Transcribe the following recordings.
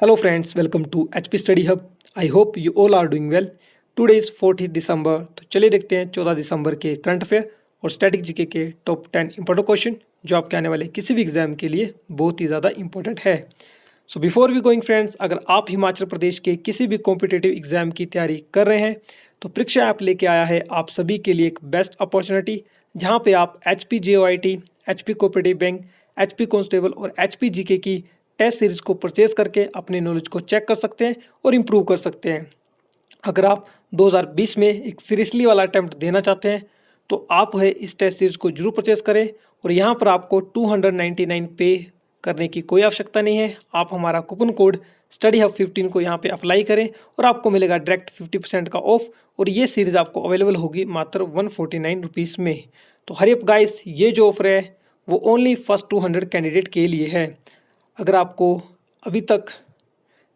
Hello friends, welcome to HP Study Hub. I hope you all are doing well. Today is 14 दिसंबर, तो चलिए देखते हैं 14 दिसंबर के current affair और स्टैटिक जीके के टॉप 10 इंपॉर्टेंट क्वेश्चन जो आपके आने वाले किसी भी एग्जाम के लिए बहुत ही ज़्यादा इंपॉर्टेंट है। So before we going friends, अगर आप हिमाचल प्रदेश के किसी भी कॉम्पिटेटिव एग्जाम की तैयारी कर रहे हैं तो परीक्षा ऐप लेके आया है आप सभी के लिए एक बेस्ट अपॉर्चुनिटी, जहाँ पे आप HP JOIT, HP cooperative bank, HP constable और HP जीके की टेस्ट सीरीज को परचेज करके अपने नॉलेज को चेक कर सकते हैं और इम्प्रूव कर सकते हैं। अगर आप 2020 में एक सीरियसली वाला अटैम्प्ट देना चाहते हैं तो आप है इस टेस्ट सीरीज को जरूर परचेज करें और यहाँ पर आपको 299 पे करने की कोई आवश्यकता नहीं है। आप हमारा कूपन कोड स्टडी हब 15 को यहाँ पे अप्लाई करें और आपको मिलेगा डायरेक्ट 50% का ऑफ और ये सीरीज आपको अवेलेबल होगी मात्र 149 रुपीज़ में। तो हरी अप गाइस, ये जो ऑफर है वो ओनली फर्स्ट 200 कैंडिडेट के लिए है। अगर आपको अभी तक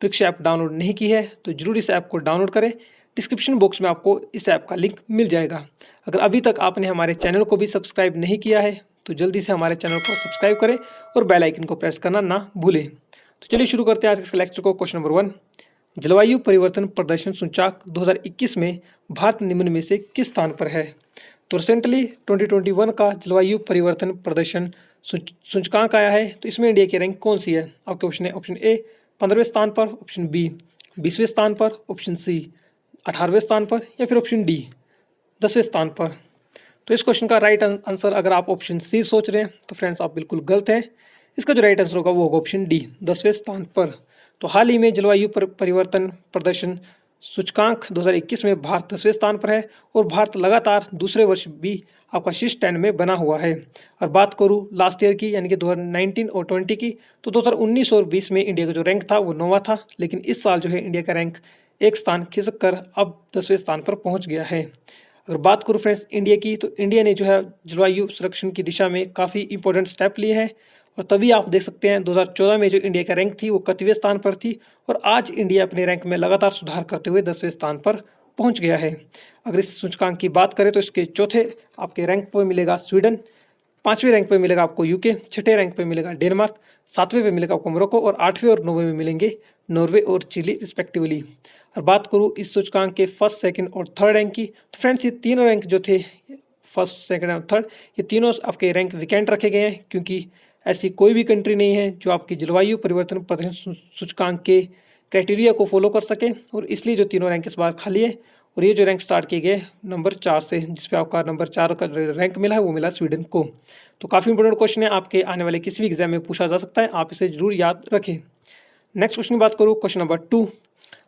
परीक्षा ऐप डाउनलोड नहीं की है तो जरूर इस ऐप को डाउनलोड करें। डिस्क्रिप्शन बॉक्स में आपको इस ऐप का लिंक मिल जाएगा। अगर अभी तक आपने हमारे चैनल को भी सब्सक्राइब नहीं किया है तो जल्दी से हमारे चैनल को सब्सक्राइब करें और बेल आइकन को प्रेस करना ना भूलें। तो चलिए शुरू करते हैं आज के लेक्चर को। क्वेश्चन नंबर 1, जलवायु परिवर्तन प्रदर्शन सूचकांक 2021 में भारत निम्न में से किस स्थान पर है? तो रिसेंटली 2021 का जलवायु परिवर्तन प्रदर्शन सूचकांक आया है, तो इसमें इंडिया की रैंक कौन सी है? आपके ऑप्शन है ऑप्शन ए 15वें स्थान पर, ऑप्शन बी 20वें स्थान पर, ऑप्शन सी 18वें स्थान पर या फिर ऑप्शन डी 10वें स्थान पर। तो इस क्वेश्चन का राइट आंसर अगर आप ऑप्शन सी सोच रहे हैं तो फ्रेंड्स आप बिल्कुल गलत हैं। इसका जो राइट आंसर होगा वो होगा ऑप्शन डी 10वें स्थान पर। तो हाल ही में जलवायु परिवर्तन प्रदर्शन सूचकांक 2021 में भारत 10वें स्थान पर है और भारत लगातार दूसरे वर्ष भी आपका शीर्ष 10 में बना हुआ है। और बात करूँ लास्ट ईयर की यानी कि 2019 और 20 की, तो 2019 और 20 में इंडिया का जो रैंक था वो 9वां था, लेकिन इस साल जो है इंडिया का रैंक एक स्थान खिसक कर अब 10वें स्थान पर पहुंच गया है। अगर बात करूँ फ्रेंड्स इंडिया की, तो इंडिया ने जो है जलवायु संरक्षण की दिशा में काफ़ी इंपॉर्टेंट स्टेप लिए हैं और तभी आप देख सकते हैं 2014 में जो इंडिया का रैंक थी वो 31वें स्थान पर थी और आज इंडिया अपने रैंक में लगातार सुधार करते हुए 10वें स्थान पर पहुंच गया है। अगर इस सूचकांक की बात करें तो इसके चौथे आपके रैंक पर मिलेगा स्वीडन, 5वें रैंक पर मिलेगा आपको यूके, 6ठे रैंक पर मिलेगा डेनमार्क, 7वें पे मिलेगा आपको मोरक्को और 8वें और 9वें में मिलेंगे नॉर्वे और चिली रिस्पेक्टिवली। और बात करूँ इस सूचकांक के फर्स्ट, सेकंड और थर्ड रैंक की, तो फ्रेंड्स ये तीनों रैंक जो थे फर्स्ट, सेकंड और थर्ड, ये तीनों आपके रैंक वैकेंट रखे गए हैं क्योंकि ऐसी कोई भी कंट्री नहीं है जो आपकी जलवायु परिवर्तन प्रदर्शन सूचकांक के क्राइटेरिया को फॉलो कर सके और इसलिए जो तीनों रैंक इस बार खाली है। और ये जो रैंक स्टार्ट किए गए नंबर 4 से, जिसपे आपका नंबर 4 का रैंक मिला है वो मिला स्वीडन को। तो काफ़ी इंपॉर्टेंट क्वेश्चन है, आपके आने वाले किसी भी एग्जाम में पूछा जा सकता है, आप इसे जरूर याद रखें। नेक्स्ट क्वेश्चन की बात करूँ, क्वेश्चन नंबर 2,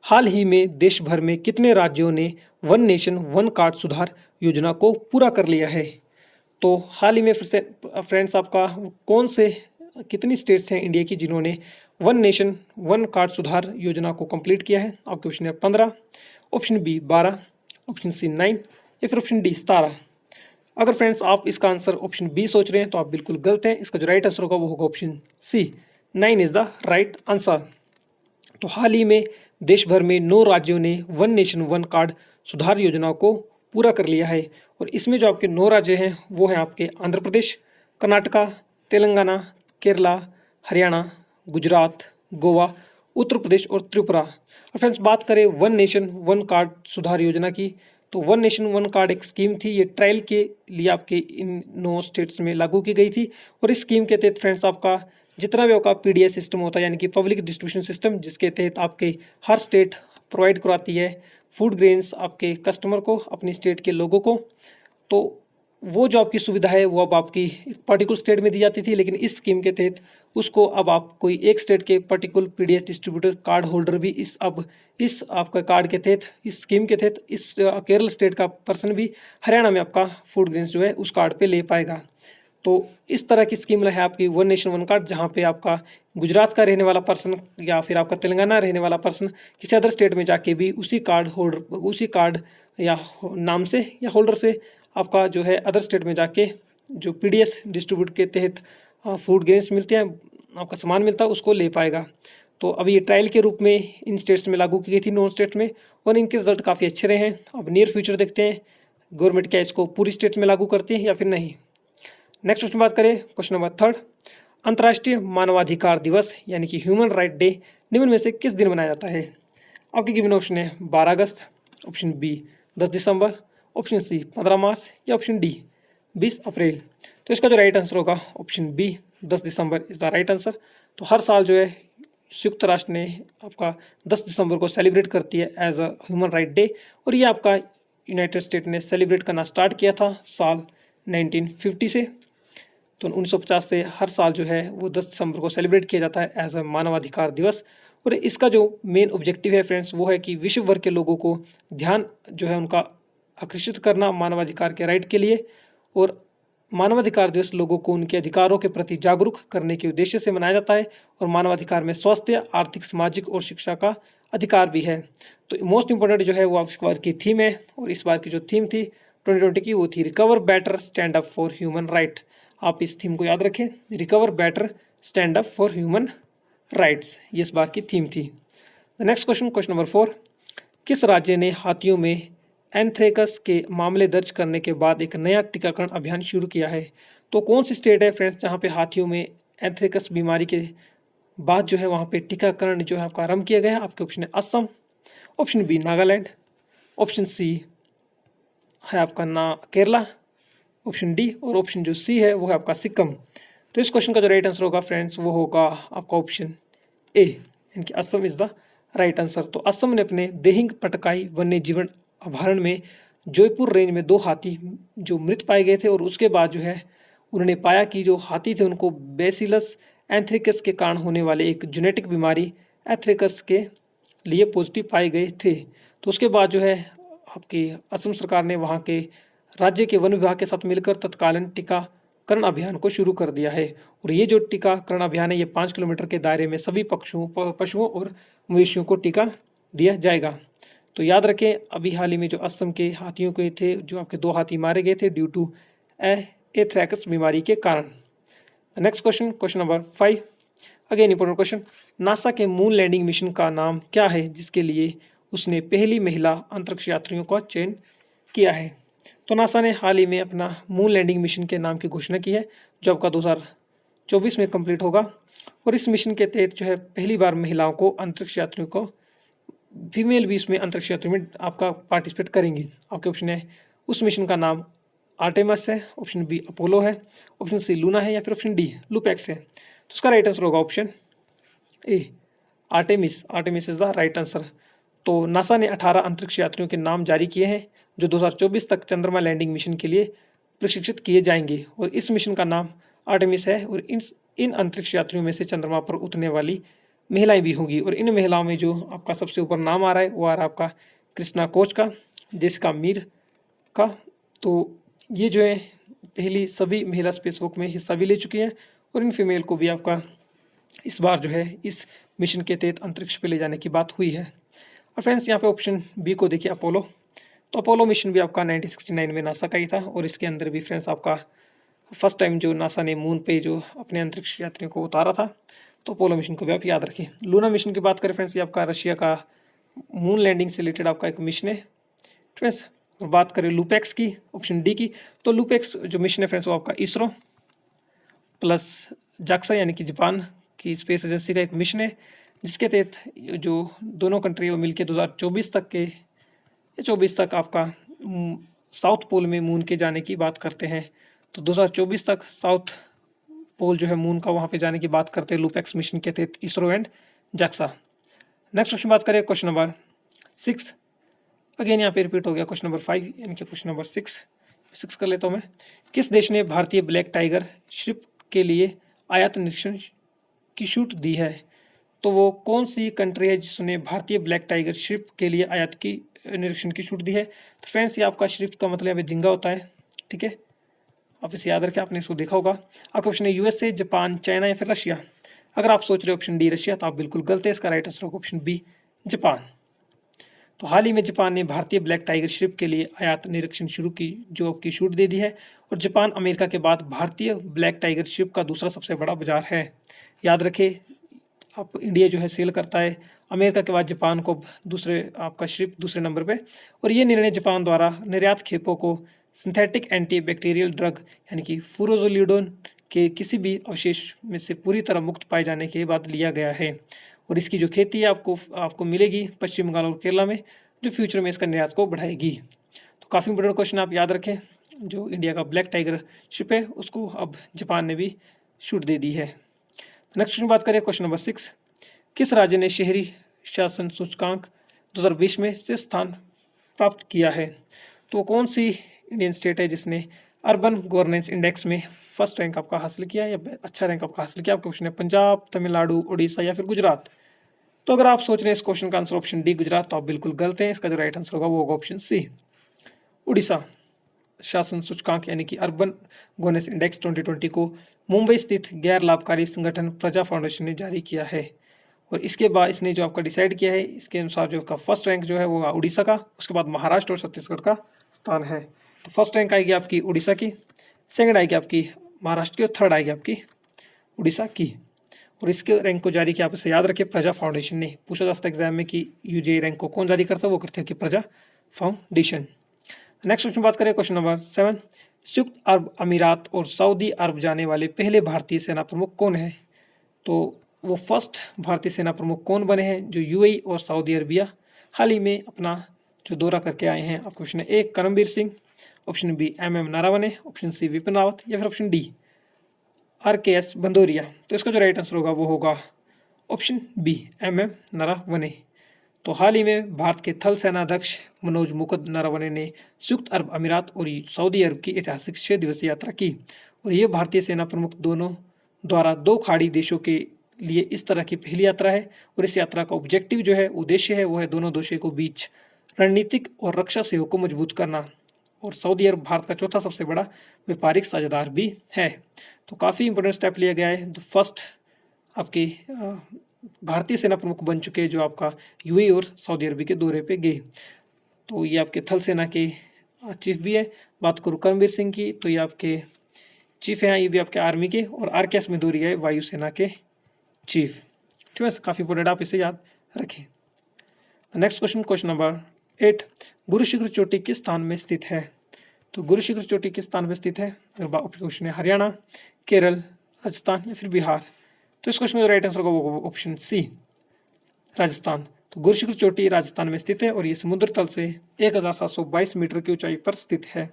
हाल ही में देश भर में कितने राज्यों ने वन नेशन वन कार्ड सुधार योजना को पूरा कर लिया है? तो हाल ही में फिर से फ्रेंड्स आपका कौन से कितनी स्टेट्स हैं इंडिया की जिन्होंने वन नेशन वन कार्ड सुधार योजना को कंप्लीट किया है? आपके ऑप्शन है 15, ऑप्शन बी 12, ऑप्शन सी 9 या फिर ऑप्शन डी 17। अगर फ्रेंड्स आप इसका आंसर ऑप्शन बी सोच रहे हैं तो आप बिल्कुल गलत हैं। इसका जो राइट आंसर होगा वो होगा option C, 9 is the right answer. तो हाल ही में देश भर में 9 राज्यों ने वन नेशन वन कार्ड सुधार योजना को पूरा कर लिया है और इसमें जो आपके 9 राज्य हैं वो हैं आपके आंध्र प्रदेश, कर्नाटका, तेलंगाना, केरला, हरियाणा, गुजरात, गोवा, उत्तर प्रदेश और त्रिपुरा। और फ्रेंड्स बात करें वन नेशन वन कार्ड सुधार योजना की, तो वन नेशन वन कार्ड एक स्कीम थी, ये ट्रायल के लिए आपके इन 9 स्टेट्स में लागू की गई थी और इस स्कीम के तहत फ्रेंड्स आपका जितना भी आपका PDS सिस्टम होता है यानी कि पब्लिक डिस्ट्रीब्यूशन सिस्टम, जिसके तहत आपके हर स्टेट प्रोवाइड करवाती है फूड ग्रेन्स आपके कस्टमर को, अपनी स्टेट के लोगों को, तो वो जो आपकी सुविधा है वो अब आपकी एक पर्टिकुलर स्टेट में दी जाती थी, लेकिन इस स्कीम के तहत उसको अब आप कोई एक स्टेट के particular PDS distributor card holder भी इस आपका कार्ड के तहत, इस स्कीम के तहत इस केरल स्टेट का पर्सन भी हरियाणा में आपका फूड ग्रेन्स जो है उस कार्ड पे ले पाएगा। तो इस तरह की स्कीम है आपकी वन नेशन वन कार्ड, जहाँ पे आपका गुजरात का रहने वाला पर्सन या फिर आपका तेलंगाना रहने वाला पर्सन किसी अदर स्टेट में जाके भी उसी कार्ड या नाम से या होल्डर से आपका जो है अदर स्टेट में जाके जो PDS डिस्ट्रीब्यूट के तहत फूड ग्रेन्स मिलते हैं, आपका सामान मिलता है, उसको ले पाएगा। तो अभी ये ट्रायल के रूप में इन स्टेट्स में लागू की गई थी 9 स्टेट में और इनके रिजल्ट काफ़ी अच्छे रहे हैं। अब नियर फ्यूचर देखते हैं गवर्नमेंट क्या इसको पूरी स्टेट में लागू करती है या फिर नहीं। नेक्स्ट क्वेश्चन बात करें, क्वेश्चन नंबर 3, अंतर्राष्ट्रीय मानवाधिकार दिवस यानी कि ह्यूमन राइट डे निम्न में से किस दिन मनाया जाता है? आपके गिवन ऑप्शन है 12 August, option B 10 December, option C 15 March या ऑप्शन डी 20 अप्रैल। तो इसका जो राइट आंसर होगा option B 10 December is the right answer. तो हर साल जो है संयुक्त राष्ट्र ने आपका 10 दिसंबर को सेलिब्रेट करती है as a human right day, और ये आपका यूनाइटेड स्टेट ने सेलिब्रेट करना स्टार्ट किया था साल 1950 से। तो 1950 से हर साल जो है वो 10 दिसंबर को सेलिब्रेट किया जाता है एज अ मानवाधिकार दिवस। और इसका जो मेन ऑब्जेक्टिव है फ्रेंड्स वो है कि विश्व भर के लोगों को ध्यान जो है उनका आकर्षित करना मानवाधिकार के राइट के लिए, और मानवाधिकार दिवस लोगों को उनके अधिकारों के प्रति जागरूक करने के उद्देश्य से मनाया जाता है। और मानवाधिकार में स्वास्थ्य, आर्थिक, सामाजिक और शिक्षा का अधिकार भी है। तो मोस्ट इंपॉर्टेंट जो है वो इस बार की थीम है, और इस बार की जो थीम थी 2020 की वो थी recover better stand up for human right. आप इस थीम को याद रखें, recover better stand up for human rights, ये इस बार की थीम थी। The next question, question number 4, किस राज्य ने हाथियों में एंथ्रेक्स के मामले दर्ज करने के बाद एक नया टीकाकरण अभियान शुरू किया है? तो कौन सी स्टेट है फ्रेंड्स जहां पे हाथियों में एंथ्रेक्स बीमारी के बाद जो है वहां पे टीकाकरण जो है आपका आरंभ किया गया है? आपके ऑप्शन है Assam, option B Nagaland, option C है आपका ना केरला, ऑप्शन डी और ऑप्शन जो सी है वो है आपका सिक्किम। तो इस क्वेश्चन का जो राइट आंसर होगा फ्रेंड्स वो होगा आपका ऑप्शन ए, यानी कि Assam is the right answer. तो असम ने अपने देहिंग पटकाई वन्य जीवन अभयारण्य में जयपुर रेंज में 2 हाथी जो मृत पाए गए थे, और उसके बाद जो है उन्होंने पाया कि जो हाथी थे उनको बेसिलस एंथ्रेक्स के कारण होने वाले एक जेनेटिक बीमारी एंथ्रेक्स के लिए पॉजिटिव पाए गए थे। तो उसके बाद जो है आपकी असम सरकार ने वहाँ के राज्य के वन विभाग के साथ मिलकर तत्कालीन टीकाकरण अभियान को शुरू कर दिया है। और ये जो टीकाकरण अभियान है ये 5 किलोमीटर के दायरे में सभी पशुओं और मवेशियों को टीका दिया जाएगा। तो याद रखें, अभी हाल ही में जो असम के हाथियों के थे, जो आपके 2 हाथी मारे गए थे ड्यू टू एंथ्रेक्स बीमारी के कारण। Next question, question number 5, again important question, NASA के मून लैंडिंग मिशन का नाम क्या है जिसके लिए उसने पहली महिला अंतरिक्ष यात्रियों का चयन किया है? तो नासा ने हाल ही में अपना मून लैंडिंग मिशन के नाम की घोषणा की है, जो आपका 2024 में कंप्लीट होगा। और इस मिशन के तहत जो है पहली बार महिलाओं को अंतरिक्ष यात्रियों को फीमेल भी इसमें अंतरिक्ष यात्रियों में आपका पार्टिसिपेट करेंगी। आपके ऑप्शन है उस मिशन का नाम आर्टेमिस है, ऑप्शन बी अपोलो है, ऑप्शन सी लूना है या फिर ऑप्शन डी लुपेक्स है। तो उसका राइट आंसर होगा option A Artemis. Artemis is the right answer. तो नासा ने 18 अंतरिक्ष यात्रियों के नाम जारी किए हैं जो 2024 तक चंद्रमा लैंडिंग मिशन के लिए प्रशिक्षित किए जाएंगे, और इस मिशन का नाम आर्टेमिस है। और इन अंतरिक्ष यात्रियों में से चंद्रमा पर उतरने वाली महिलाएं भी होंगी, और इन महिलाओं में जो आपका सबसे ऊपर नाम आ रहा है वो आ रहा है आपका कृष्णा कोच का, जेसिका मीर का। तो ये जो है पहली सभी महिला स्पेसवॉक में हिस्सा भी ले चुकी हैं, और इन फीमेल को भी आपका इस बार जो है इस मिशन के तहत अंतरिक्ष पे ले जाने की बात हुई है। और फ्रेंड्स यहाँ पे ऑप्शन बी को देखिए अपोलो। तो अपोलो मिशन भी आपका 1969 में नासा का ही था, और इसके अंदर भी फ्रेंड्स आपका फर्स्ट टाइम जो नासा ने मून पे जो अपने अंतरिक्ष यात्रियों को उतारा था। तो अपोलो मिशन को भी आप याद रखें। लूना मिशन की बात करें फ्रेंड्स, ये आपका रशिया का मून लैंडिंग से रिलेटेड आपका एक मिशन है फ्रेंड्स। और बात करें लुपेक्स की, ऑप्शन डी की, तो लुपेक्स जो मिशन है फ्रेंड्स वो आपका इसरो प्लस जाक्सा यानी कि जापान की स्पेस एजेंसी का एक मिशन है, जिसके तहत जो दोनों कंट्री वो मिलकर 2024 तक आपका साउथ पोल में मून के जाने की बात करते हैं। तो 2024 तक साउथ पोल जो है मून का वहाँ पे जाने की बात करते हैं लुपेक्स मिशन के तहत ISRO and JAXA. Next question बात करें क्वेश्चन नंबर 6, अगेन यहाँ पे रिपीट हो गया क्वेश्चन नंबर 5 यानी कि क्वेश्चन नंबर 6 कर लेता हूँ मैं। किस देश ने भारतीय ब्लैक टाइगर श्रिप के लिए आयात निरीक्षण की छूट दी है? तो वो कौन सी कंट्री है जिसने भारतीय ब्लैक टाइगर श्रिप के लिए आयात की निरीक्षण की छूट दी है? तो फ्रेंड्स ये आपका श्रिप का मतलब है झींगा होता है, ठीक है, आप इसे याद रखें, आपने इसको देखा होगा। आपका ऑप्शन है यूएसए, जापान, चाइना या फिर रशिया। अगर आप सोच रहे हो ऑप्शन डी रशिया तो आप बिल्कुल गलत है, इसका राइट आंसर होगा ऑप्शन बी जापान। तो हाल ही में जापान ने भारतीय ब्लैक टाइगर श्रिप के लिए आयात निरीक्षण शुरू की जो आपकी छूट दे दी है, और जापान अमेरिका के बाद भारतीय ब्लैक टाइगर श्रिप का दूसरा सबसे बड़ा बाजार है। याद रखें, आप इंडिया जो है सेल करता है अमेरिका के बाद जापान को दूसरे आपका श्रिप दूसरे नंबर पे। और ये निर्णय जापान द्वारा निर्यात खेपों को सिंथेटिक एंटी बैक्टीरियल ड्रग यानी कि फुरोजोलिडोन के किसी भी अवशेष में से पूरी तरह मुक्त पाए जाने के बाद लिया गया है। और इसकी जो खेती है आपको मिलेगी पश्चिम बंगाल और केरला में, जो फ्यूचर में इसका निर्यात को बढ़ाएगी। तो काफ़ी इंपॉर्टेंट क्वेश्चन आप याद रखें। जो इंडिया का ब्लैक टाइगर शिप है उसको अब जापान ने भी छूट दे दी है। नेक्स्ट क्वेश्चन बात करें, क्वेश्चन नंबर 6, किस राज्य ने शहरी शासन सूचकांक 2020 में से स्थान प्राप्त किया है? तो कौन सी इंडियन स्टेट है जिसने अर्बन गवर्नेंस इंडेक्स में फर्स्ट रैंक आपका हासिल किया या अच्छा रैंक आपका हासिल किया? आपका क्वेश्चन है पंजाब, तमिलनाडु, उड़ीसा या फिर गुजरात। तो अगर आप सोच रहे हैं इस क्वेश्चन का आंसर ऑप्शन डी गुजरात, तो आप बिल्कुल गलत हैं। इसका जो राइट आंसर होगा वो होगा ऑप्शन सी उड़ीसा। शासन सूचकांक यानी कि अर्बन गवर्नेंस इंडेक्स 2020 को मुंबई स्थित गैर लाभकारी संगठन प्रजा फाउंडेशन ने जारी किया है। और इसके बाद इसने जो आपका डिसाइड किया है, इसके अनुसार जो आपका फर्स्ट रैंक जो है वो उड़ीसा का, उसके बाद महाराष्ट्र और छत्तीसगढ़ का स्थान है। तो फर्स्ट रैंक आएगी आपकी उड़ीसा की, सेकंड आएगी आपकी महाराष्ट्र की और थर्ड आएगी आपकी उड़ीसा की। और इसके रैंक को जारी किया आप इसे याद रखिए प्रजा फाउंडेशन ने। पूछा जा सकता है एग्जाम में कि यूजीसी रैंक को कौन जारी करता है, वो करते हैं कि प्रजा फाउंडेशन। नेक्स्ट क्वेश्चन बात करें, क्वेश्चन नंबर 7, संयुक्त अरब अमीरात और सऊदी अरब जाने वाले पहले भारतीय सेना प्रमुख कौन है? तो वो फर्स्ट भारतीय सेना प्रमुख कौन बने हैं जो यूएई और सऊदी अरबिया हाल ही में अपना जो दौरा करके आए हैं? आपका क्वेश्चन है A Karambir Singh, option B MM Naravane, option C Bipin Rawat या फिर ऑप्शन डी आरकेएस भदौरिया। तो इसका जो राइट आंसर होगा वो होगा ऑप्शन बी एमएम नरवणे। तो हाल ही में भारत के थल सेनाध्यक्ष मनोज मुकुंद नरवणे ने संयुक्त अरब अमीरात और सऊदी अरब की ऐतिहासिक 6 दिवसीय यात्रा की। और ये भारतीय सेना प्रमुख दोनों द्वारा 2 खाड़ी देशों के लिए इस तरह की पहली यात्रा है। और इस यात्रा का ऑब्जेक्टिव जो है, उद्देश्य है, वो है दोनों देशों को बीच रणनीतिक और रक्षा सहयोग को मजबूत करना। और सऊदी अरब भारत का चौथा सबसे बड़ा व्यापारिक साझेदार भी है। तो काफ़ी इंपॉर्टेंट स्टेप लिया गया है। द फर्स्ट आपकी भारतीय सेना प्रमुख बन चुके हैं जो आपका यूएई और सऊदी अरब के दौरे पे गए। तो ये आपके थल सेना के चीफ भी है। बात करूँ करमबीर सिंह की, तो ये आपके चीफ हैं, ये भी आपके आर्मी के। और आरकेएस भदौरिया है वायुसेना के चीफ। ठीक है, काफ़ी इंपॉर्टेंट, आप इसे याद रखें। नेक्स्ट क्वेश्चन, क्वेश्चन नंबर 8, गुरु शिखर चोटी किस स्थान में स्थित है? तो गुरु शिखर चोटी किस स्थान में स्थित है? अगर क्वेश्चन है हरियाणा, केरल, राजस्थान या फिर बिहार। तो इस क्वेश्चन का राइट आंसर होगा ऑप्शन सी राजस्थान। तो गुरु शिखर चोटी राजस्थान में स्थित है और ये समुद्र तल से 1722 मीटर की ऊंचाई पर स्थित है।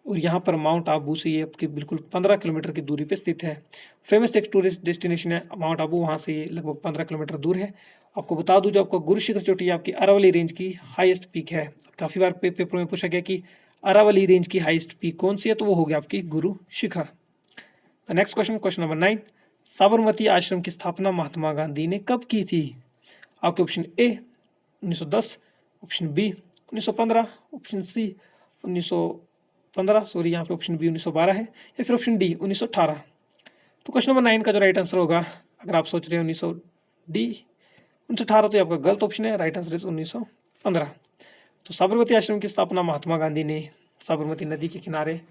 और यहाँ पर माउंट आबू से ये आपकी बिल्कुल 15 किलोमीटर की दूरी पे स्थित है। फेमस एक टूरिस्ट डेस्टिनेशन है माउंट आबू, वहाँ से ये लगभग 15 किलोमीटर दूर है। आपको बता दूं, जो आपका गुरु शिखर चोटी आपकी अरावली रेंज की हाईएस्ट पीक है। काफ़ी बार पेपर में पूछा गया कि अरावली रेंज की हाईएस्ट पीक कौन सी है, तो वो हो गया आपकी Guru Shikhar. Next question, question number 9, Sabarmati Ashram की स्थापना महात्मा गांधी ने कब की थी? आपके option A 1910, option B 1915, option C 1915, sorry यहाँ पे ऑप्शन बी 1912 है, या फिर ऑप्शन डी 1918। तो क्वेश्चन नंबर 9 का जो राइट आंसर होगा, अगर आप सोच रहे हैं 1918, तो ये आपका गलत ऑप्शन है। Right answer is 1915। तो साबरमती आश्रम की स्थापना महात्मा गांधी ने साबरमती नदी के किनारे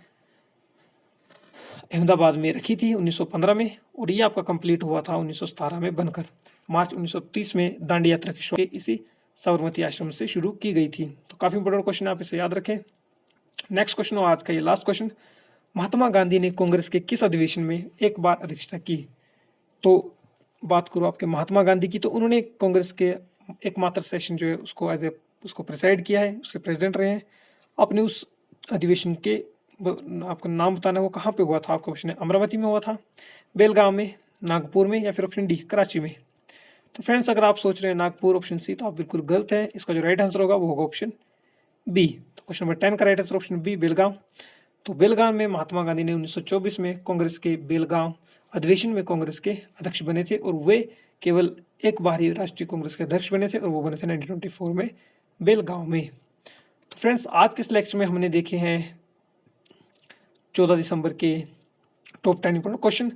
अहमदाबाद में रखी थी 1915 में। और ये आपका कंप्लीट हुआ था 1917 में बनकर। मार्च 1930 में दांडी यात्रा की शुरुआत इसी साबरमती आश्रम से शुरू की गई थी। तो काफ़ी इंपॉर्टेंट क्वेश्चन है, आप इसे याद रखें। नेक्स्ट क्वेश्चन और आज का ये लास्ट क्वेश्चन, महात्मा गांधी ने कांग्रेस के किस अधिवेशन में एक बार अध्यक्षता की? तो बात करूँ आपके महात्मा गांधी की, तो उन्होंने कांग्रेस के एकमात्र सेशन जो है उसको प्रेसाइड किया है, उसके प्रेसिडेंट रहे हैं। आपने उस अधिवेशन के आपको नाम बताना है, वो कहाँ पे हुआ था? आपका ऑप्शन है अमरावती में हुआ था, बेलगाम में, नागपुर में, या फिर ऑप्शन डी कराची में। तो फ्रेंड्स, अगर आप सोच रहे हैं नागपुर ऑप्शन सी, तो आप बिल्कुल गलत हैं। इसका जो राइट आंसर होगा वो होगा ऑप्शन बी। तो क्वेश्चन नंबर 10 का राइट आंसर ऑप्शन बी बेलगाम। तो बेलगाम में महात्मा गांधी ने 1924 में कांग्रेस के बेलगाम अधिवेशन में कांग्रेस के अध्यक्ष बने थे। और वे केवल एक बार ही राष्ट्रीय कांग्रेस के अध्यक्ष बने थे, और वो बने थे 1924 में बेलगांव में। तो फ्रेंड्स, आज के इस लेक्चर में हमने देखे हैं 14 दिसंबर के टॉप 10 इंपॉर्टेंट क्वेश्चन।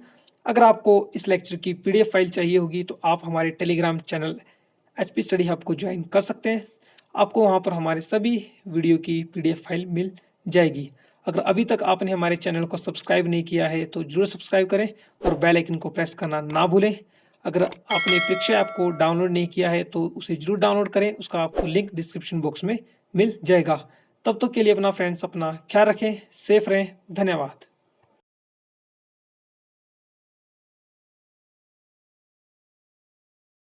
अगर आपको इस लेक्चर की पीडीएफ फाइल चाहिए होगी, तो आप हमारे Telegram channel HP study hub को ज्वाइन कर सकते हैं। आपको वहां पर हमारे सभी वीडियो की पीडीएफ फाइल मिल जाएगी। अगर अभी तक आपने हमारे चैनल को सब्सक्राइब नहीं किया है, तो जरूर सब्सक्राइब करें और बेल आइकन को प्रेस करना ना भूलें। अगर आपने परीक्षा ऐप को डाउनलोड नहीं किया है, तो उसे जरूर डाउनलोड करें। उसका आपको लिंक डिस्क्रिप्शन बॉक्स में मिल जाएगा। तब तक के लिए अपना फ्रेंड्स अपना ख्याल रखें, सेफ रहें। धन्यवाद।